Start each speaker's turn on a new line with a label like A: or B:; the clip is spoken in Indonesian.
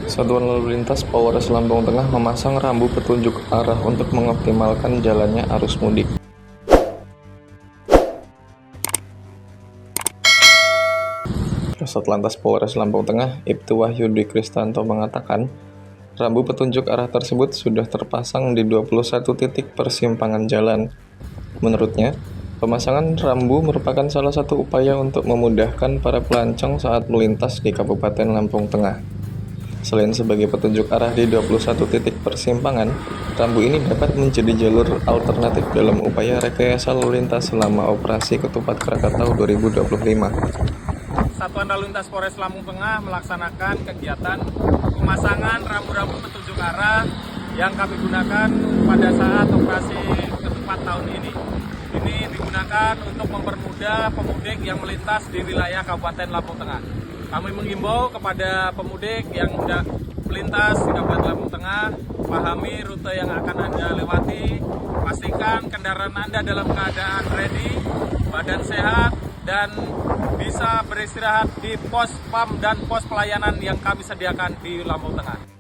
A: Satuan Lalu Lintas Polres Lampung Tengah memasang rambu petunjuk arah untuk mengoptimalkan jalannya arus mudik. Satlantas Polres Lampung Tengah, Ibtu Wahyudi Kristanto mengatakan, rambu petunjuk arah tersebut sudah terpasang di 21 titik persimpangan jalan. Menurutnya, pemasangan rambu merupakan salah satu upaya untuk memudahkan para pelancong saat melintas di Kabupaten Lampung Tengah. Selain sebagai petunjuk arah di 21 titik persimpangan, rambu ini dapat menjadi jalur alternatif dalam upaya rekayasa lalu lintas selama operasi Ketupat Krakatau 2025.
B: Satuan Lalu Lintas Polres Lampung Tengah melaksanakan kegiatan pemasangan rambu-rambu petunjuk arah yang kami gunakan pada saat operasi Ketupat tahun ini. Ini digunakan untuk mempermudah pemudik yang melintas di wilayah Kabupaten Lampung Tengah. Kami menghimbau kepada pemudik yang sudah melintas di Kabupaten Lampung Tengah, pahami rute yang akan Anda lewati, pastikan kendaraan Anda dalam keadaan ready, badan sehat, dan bisa beristirahat di pos PAM dan pos pelayanan yang kami sediakan di Lampung Tengah.